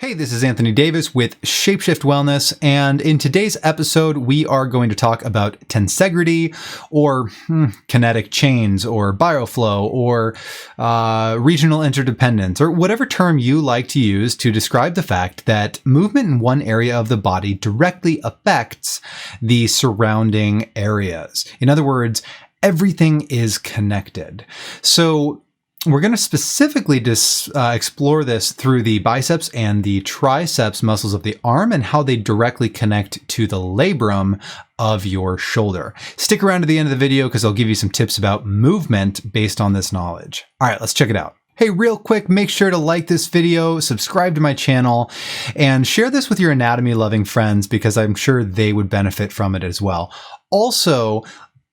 Hey, this is Anthony Davis with Shapeshift Wellness, and in today's episode, we are going to talk about tensegrity, or kinetic chains, or bioflow, or regional interdependence, or whatever term you like to use to describe the fact that movement in one area of the body directly affects the surrounding areas. In other words, everything is connected. So we're going to specifically explore this through the biceps and the triceps muscles of the arm and how they directly connect to the labrum of your shoulder. Stick around to the end of the video because I'll give you some tips about movement based on this knowledge. All right, let's check it out. Hey, real quick, make sure to like this video, subscribe to my channel, and share this with your anatomy-loving friends because I'm sure they would benefit from it as well. Also,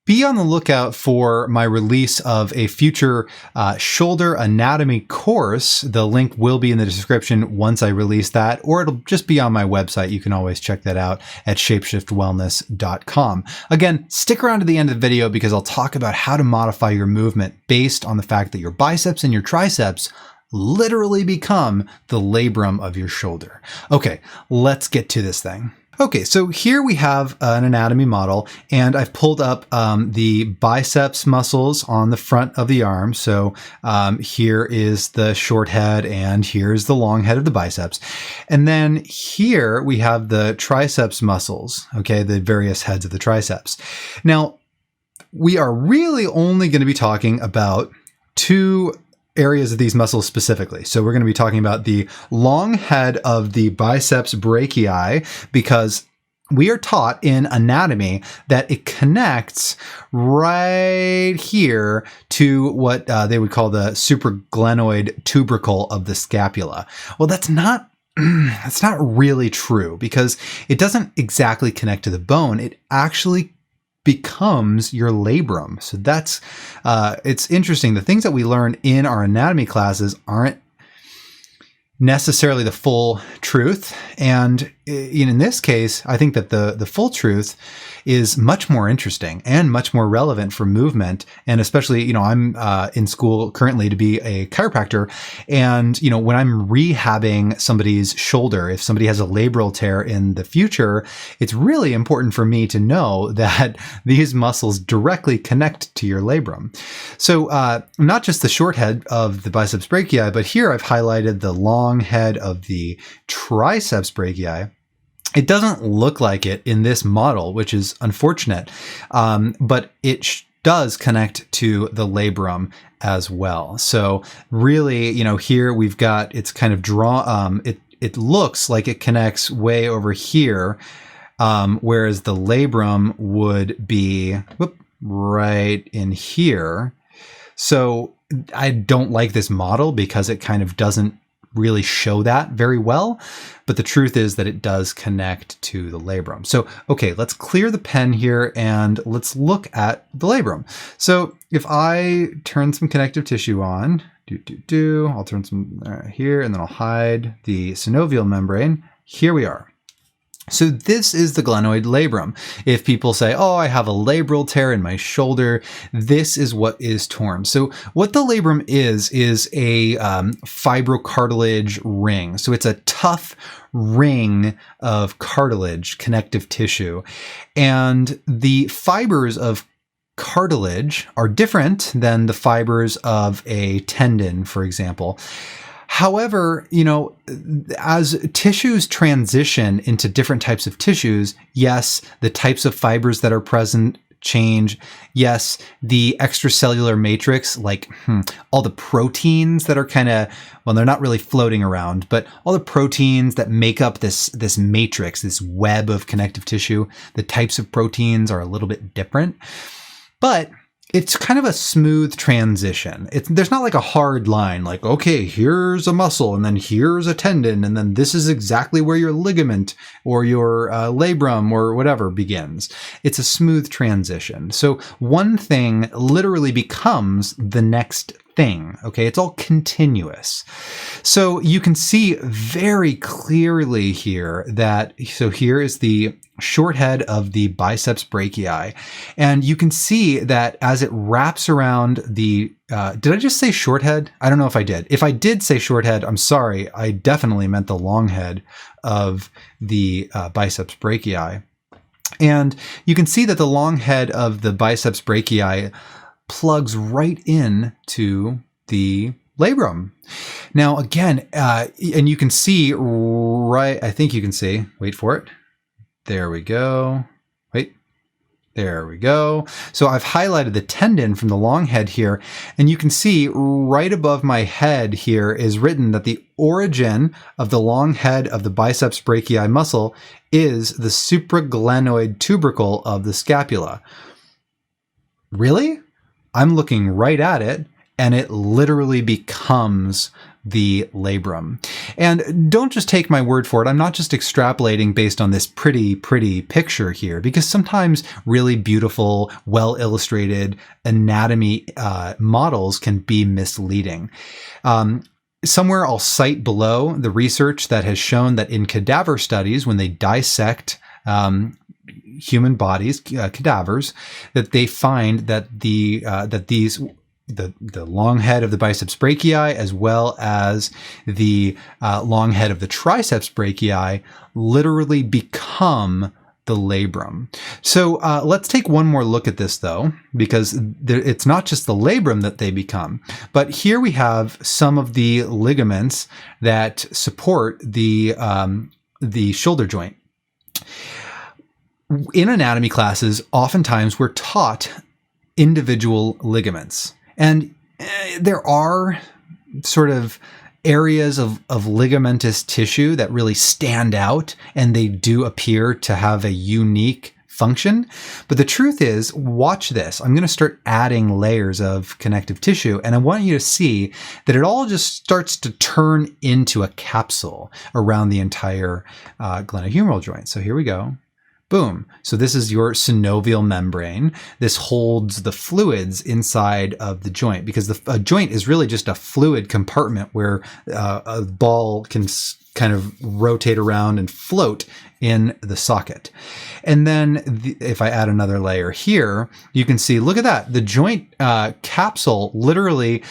be on the lookout for my release of a future shoulder anatomy course. The link will be in the description once I release that, or it'll just be on my website. You can always check that out at shapeshiftwellness.com. Again, stick around to the end of the video because I'll talk about how to modify your movement based on the fact that your biceps and your triceps literally become the labrum of your shoulder. Okay, let's get to this thing. Okay, so here we have an anatomy model, and I've pulled up the biceps muscles on the front of the arm. So here is the short head, and here's the long head of the biceps. And then here we have the triceps muscles, okay, the various heads of the triceps. Now, we are really only going to be talking about two areas of these muscles specifically. So we're going to be talking about the long head of the biceps brachii because we are taught in anatomy that it connects right here to what they would call the supraglenoid tubercle of the scapula. Well, that's not really true because it doesn't exactly connect to the bone. It actually becomes your labrum. So that's, it's interesting. The things that we learn in our anatomy classes aren't necessarily the full truth. And in this case, I think that the full truth is much more interesting and much more relevant for movement. And especially, I'm in school currently to be a chiropractor. And, when I'm rehabbing somebody's shoulder, if somebody has a labral tear in the future, it's really important for me to know that these muscles directly connect to your labrum. So not just the short head of the biceps brachii, but here I've highlighted the long head of the triceps brachii. It doesn't look like it in this model, which is unfortunate, but it does connect to the labrum as well. So really, here we've got, it's kind of it looks like it connects way over here, whereas the labrum would be right in here. So I don't like this model because it kind of doesn't really show that very well, but the truth is that it does connect to the labrum. So, okay, let's clear the pen here and let's look at the labrum. So if I turn some connective tissue on, I'll turn some here and then I'll hide the synovial membrane. Here we are. So this is the glenoid labrum. If people say, oh, I have a labral tear in my shoulder, this is what is torn. So what the labrum is a fibrocartilage ring. So it's a tough ring of cartilage, connective tissue. And the fibers of cartilage are different than the fibers of a tendon, for example. However, as tissues transition into different types of tissues, yes, the types of fibers that are present change. Yes, the extracellular matrix, like all the proteins that are they're not really floating around, but all the proteins that make up this matrix, this web of connective tissue, the types of proteins are a little bit different. But it's kind of a smooth transition. There's not like a hard line, like, okay, here's a muscle, and then here's a tendon, and then this is exactly where your ligament or your labrum or whatever begins. It's a smooth transition. So one thing literally becomes the next thing. Okay, it's all continuous. So you can see very clearly here that, so here is the short head of the biceps brachii. And you can see that as it wraps around the, did I just say short head? I don't know if I did. If I did say short head, I'm sorry. I definitely meant the long head of the biceps brachii. And you can see that the long head of the biceps brachii plugs right in to the labrum. Now, again, and you can see right, I think you can see, wait for it. There we go. Wait, there we go. So I've highlighted the tendon from the long head here, and you can see right above my head here is written that the origin of the long head of the biceps brachii muscle is the supraglenoid tubercle of the scapula. Really? I'm looking right at it, and it literally becomes the labrum. And don't just take my word for it. I'm not just extrapolating based on this pretty picture here, because sometimes really beautiful, well-illustrated anatomy models can be misleading. Somewhere I'll cite below the research that has shown that in cadaver studies, when they dissect human bodies, cadavers, that they find that the long head of the biceps brachii as well as the long head of the triceps brachii literally become the labrum. So let's take one more look at this though, because it's not just the labrum that they become, but here we have some of the ligaments that support the shoulder joint. In anatomy classes, oftentimes we're taught individual ligaments. And there are sort of areas of ligamentous tissue that really stand out, and they do appear to have a unique function. But the truth is, watch this. I'm going to start adding layers of connective tissue, and I want you to see that it all just starts to turn into a capsule around the entire glenohumeral joint. So here we go. Boom. So this is your synovial membrane. This holds the fluids inside of the joint, because a joint is really just a fluid compartment where a ball can kind of rotate around and float in the socket. And then if I add another layer here, you can see, look at that. The joint capsule literally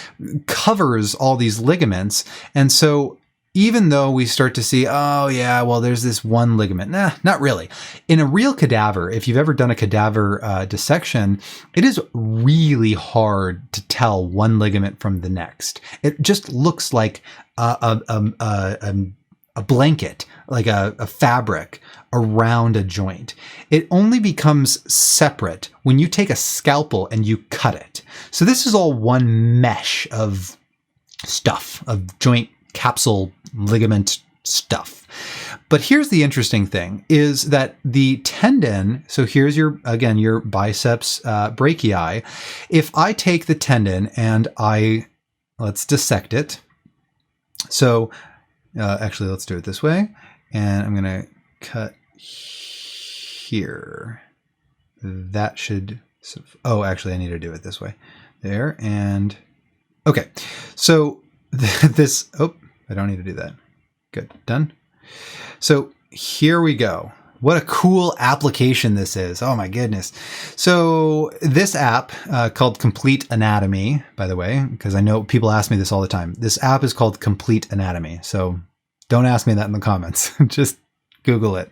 covers all these ligaments. And so even though we start to see, oh yeah, well, there's this one ligament. Nah, not really. In a real cadaver, if you've ever done a cadaver dissection, it is really hard to tell one ligament from the next. It just looks like a blanket, like a fabric around a joint. It only becomes separate when you take a scalpel and you cut it. So this is all one mesh of stuff, of joint capsule ligament stuff. But here's the interesting thing is that the tendon, so here's your biceps brachii. If I take the tendon and let's dissect it. So actually, let's do it this way. And I'm going to cut here. That should, oh, actually I need to do it this way. There, and okay. So this, oh, I don't need to do that. Good, done. So here we go. What a cool application this is. Oh my goodness. So this app called Complete Anatomy, by the way, because I know people ask me this all the time. This app is called Complete Anatomy. So don't ask me that in the comments. Just Google it.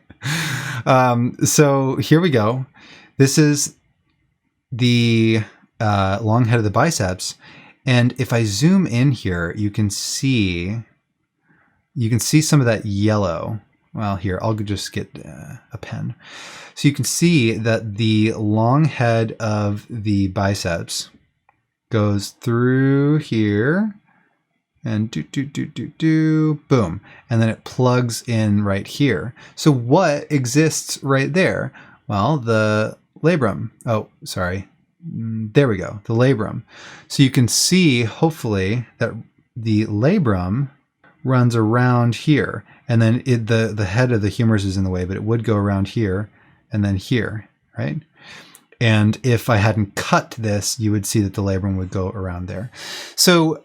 So here we go. This is the long head of the biceps. And if I zoom in here, you can see some of that yellow. Well, here, I'll just get a pen. So you can see that the long head of the biceps goes through here and boom. And then it plugs in right here. So what exists right there? Well, the labrum. Oh, sorry. There we go, the labrum. So you can see, hopefully, that the labrum runs around here, and then the head of the humerus is in the way, but it would go around here and then here, right? And if I hadn't cut this, you would see that the labrum would go around there. So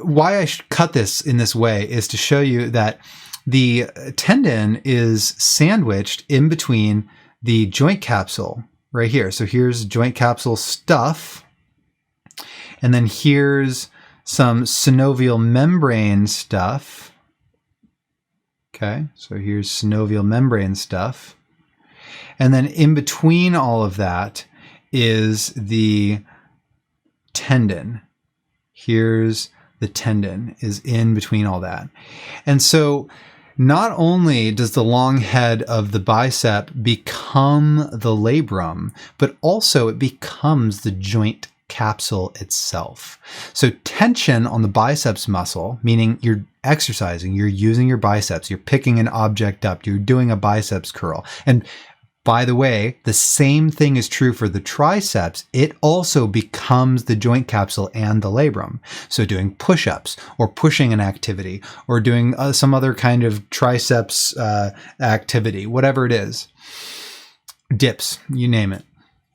why I should cut this in this way is to show you that the tendon is sandwiched in between the joint capsule right here. So here's joint capsule stuff. And then here's some synovial membrane stuff. Okay, so here's synovial membrane stuff. And then in between all of that is the tendon. Here's the tendon is in between all that. And so not only does the long head of the bicep become the labrum, but also it becomes the joint capsule itself. So tension on the biceps muscle, meaning you're exercising, you're using your biceps, you're picking an object up, you're doing a biceps curl. And by the way, the same thing is true for the triceps. It also becomes the joint capsule and the labrum. So doing push-ups or pushing an activity or doing some other kind of triceps activity, whatever it is, dips, you name it,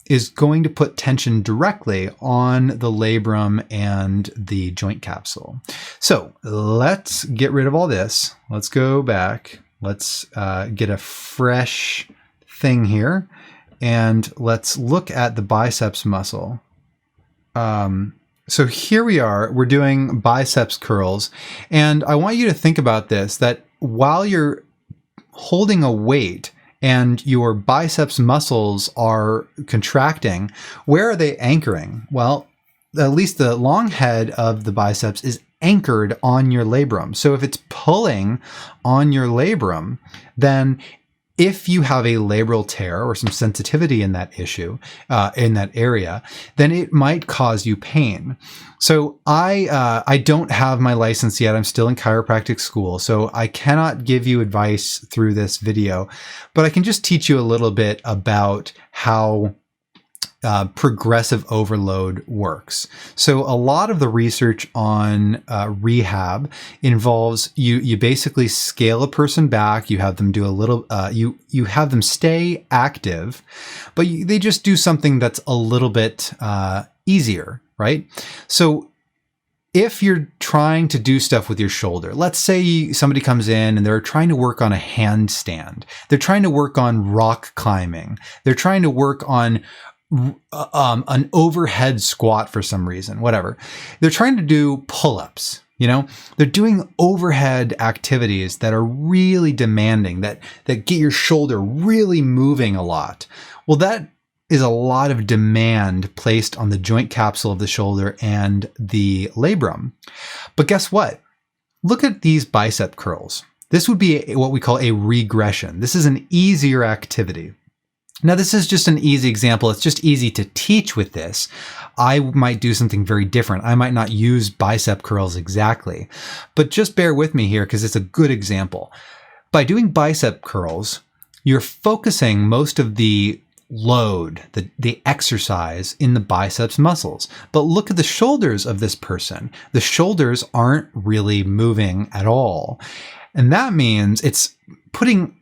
is going to put tension directly on the labrum and the joint capsule. So let's get rid of all this. Let's go back. Let's get a fresh thing here, and let's look at the biceps muscle. So here we are, we're doing biceps curls, and I want you to think about this, that while you're holding a weight and your biceps muscles are contracting, where are they anchoring? Well, at least the long head of the biceps is anchored on your labrum. So if it's pulling on your labrum, then if you have a labral tear or some sensitivity in that issue, in that area, then it might cause you pain. So I don't have my license yet. I'm still in chiropractic school, so I cannot give you advice through this video, but I can just teach you a little bit about how progressive overload works. So a lot of the research on rehab involves you basically scale a person back. You have them do a little, you have them stay active, but they just do something that's a little bit easier, right? So if you're trying to do stuff with your shoulder, let's say somebody comes in and they're trying to work on a handstand. They're trying to work on rock climbing. They're trying to work on an overhead squat for some reason, whatever. They're trying to do pull-ups, they're doing overhead activities that are really demanding, that get your shoulder really moving a lot. Well, that is a lot of demand placed on the joint capsule of the shoulder and the labrum. But guess what? Look at these bicep curls. This would be what we call a regression. This is an easier activity. Now, this is just an easy example. It's just easy to teach with this. I might do something very different. I might not use bicep curls exactly, but just bear with me here because it's a good example. By doing bicep curls, you're focusing most of the load, the exercise in the biceps muscles. But look at the shoulders of this person. The shoulders aren't really moving at all. And that means it's putting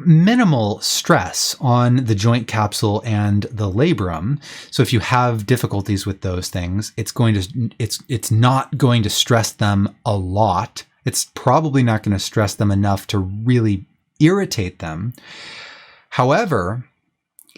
minimal stress on the joint capsule and the labrum. So if you have difficulties with those things, it's not going to stress them a lot. It's probably not going to stress them enough to really irritate them. However,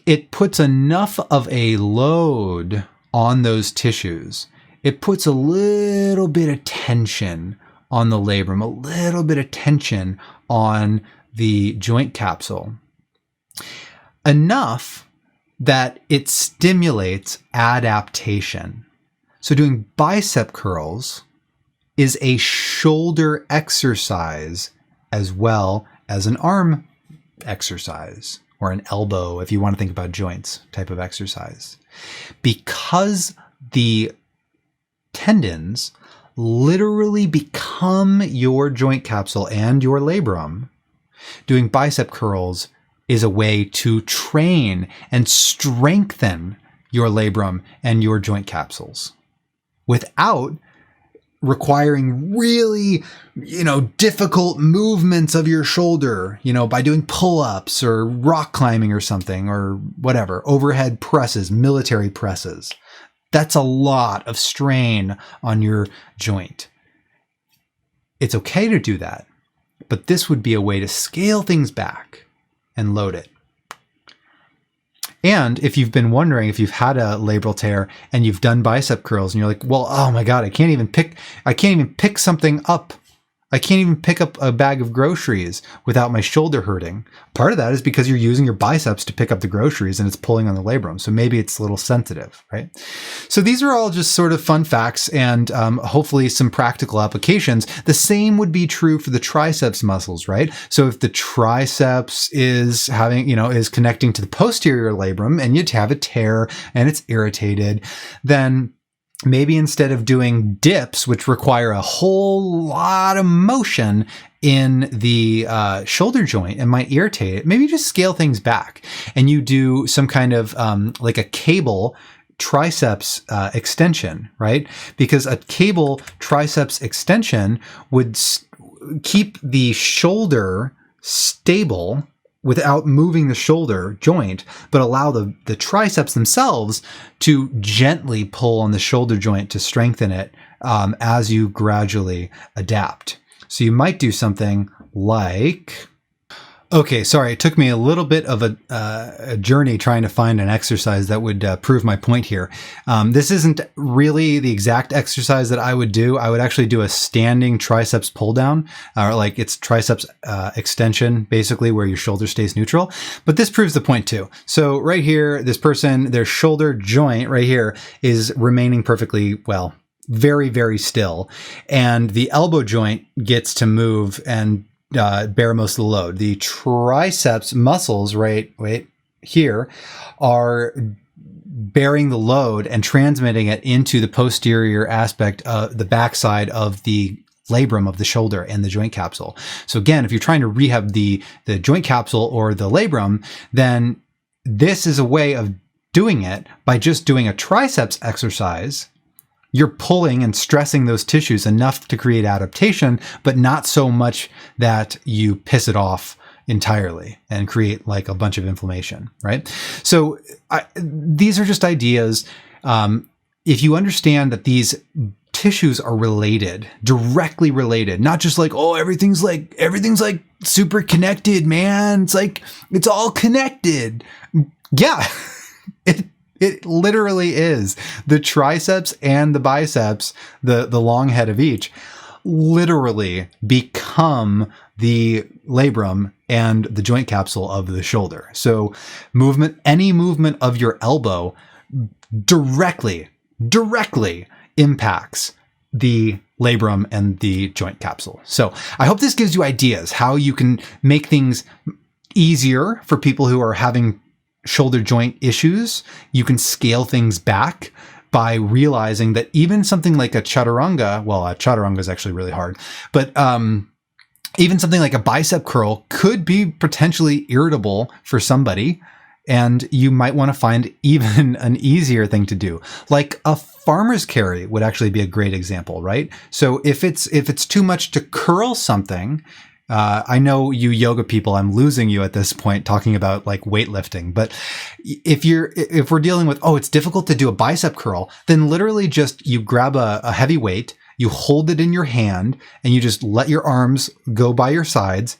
it puts enough of a load on those tissues. It puts a little bit of tension on the labrum, a little bit of tension on the joint capsule, enough that it stimulates adaptation. So doing bicep curls is a shoulder exercise as well as an arm exercise, or an elbow, if you want to think about joints type of exercise. Because the tendons literally become your joint capsule and your labrum, doing bicep curls is a way to train and strengthen your labrum and your joint capsules without requiring really, difficult movements of your shoulder, by doing pull-ups or rock climbing or something or whatever, overhead presses, military presses. That's a lot of strain on your joint. It's okay to do that, but this would be a way to scale things back and load it. And if you've been wondering, if you've had a labral tear and you've done bicep curls and you're like, well, oh my God, I can't even pick something up. I can't even pick up a bag of groceries without my shoulder hurting. Part of that is because you're using your biceps to pick up the groceries and it's pulling on the labrum. So maybe it's a little sensitive, right? So these are all just sort of fun facts and hopefully some practical applications. The same would be true for the triceps muscles, right? So if the triceps is is connecting to the posterior labrum and you have a tear and it's irritated, then maybe instead of doing dips, which require a whole lot of motion in the shoulder joint and might irritate it, maybe just scale things back and you do some kind of like a cable triceps extension, right? Because a cable triceps extension would keep the shoulder stable without moving the shoulder joint, but allow the triceps themselves to gently pull on the shoulder joint to strengthen it as you gradually adapt. So you might do something like... Okay, sorry, it took me a little bit of a journey trying to find an exercise that would prove my point here. This isn't really the exact exercise that I would do. I would actually do a standing triceps pull down, or like it's triceps extension, basically, where your shoulder stays neutral. But this proves the point too. So right here, this person, their shoulder joint right here is remaining perfectly, well, very, very still. And the elbow joint gets to move and bear most of the load. The triceps muscles right here are bearing the load and transmitting it into the posterior aspect of the backside of the labrum of the shoulder and the joint capsule. So again, if you're trying to rehab the joint capsule or the labrum, then this is a way of doing it by just doing a triceps exercise. You're pulling and stressing those tissues enough to create adaptation, but not so much that you piss it off entirely and create like a bunch of inflammation, right? So these are just ideas. If you understand that these tissues are related, directly related, not just like, oh, everything's like super connected, man. It's like, it's all connected. Yeah. It literally is. The triceps and the biceps, the long head of each, literally become the labrum and the joint capsule of the shoulder. So any movement of your elbow directly impacts the labrum and the joint capsule. So I hope this gives you ideas how you can make things easier for people who are having shoulder joint issues. You can scale things back by realizing that even something like a chaturanga, well, a chaturanga is actually really hard, but even something like a bicep curl could be potentially irritable for somebody. And you might want to find even an easier thing to do. Like a farmer's carry would actually be a great example, right? So if it's too much to curl something, I know you yoga people, I'm losing you at this point talking about like weightlifting, but if we're dealing with, it's difficult to do a bicep curl, then literally just you grab a heavy weight, you hold it in your hand and you just let your arms go by your sides.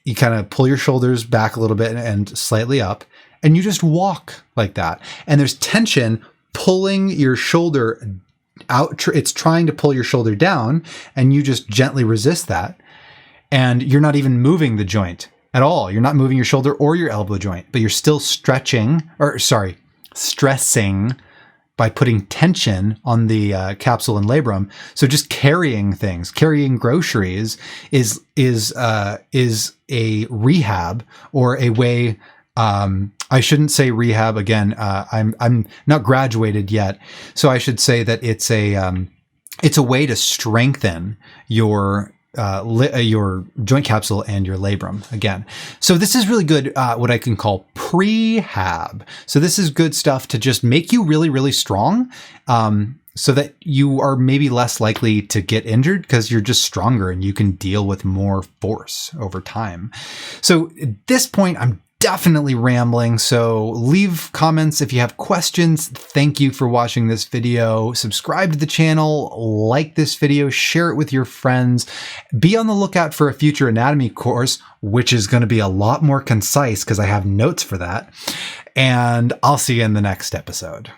You kind of pull your shoulders back a little bit and slightly up, and you just walk like that. And there's tension pulling your shoulder out. It's trying to pull your shoulder down and you just gently resist that. And you're not even moving the joint at all. You're not moving your shoulder or your elbow joint, but you're still stressing by putting tension on the capsule and labrum. So just carrying groceries is a rehab, or a way. I shouldn't say rehab again. I'm not graduated yet, so I should say that it's a way to strengthen your joint capsule and your labrum again. So this is really good, what I can call prehab. So this is good stuff to just make you really, really strong. so that you are maybe less likely to get injured because you're just stronger and you can deal with more force over time. So at this point, I'm definitely rambling, so leave comments if you have questions. Thank you for watching this video. Subscribe to the channel, like this video, share it with your friends. Be on the lookout for a future anatomy course, which is going to be a lot more concise because I have notes for that. And I'll see you in the next episode.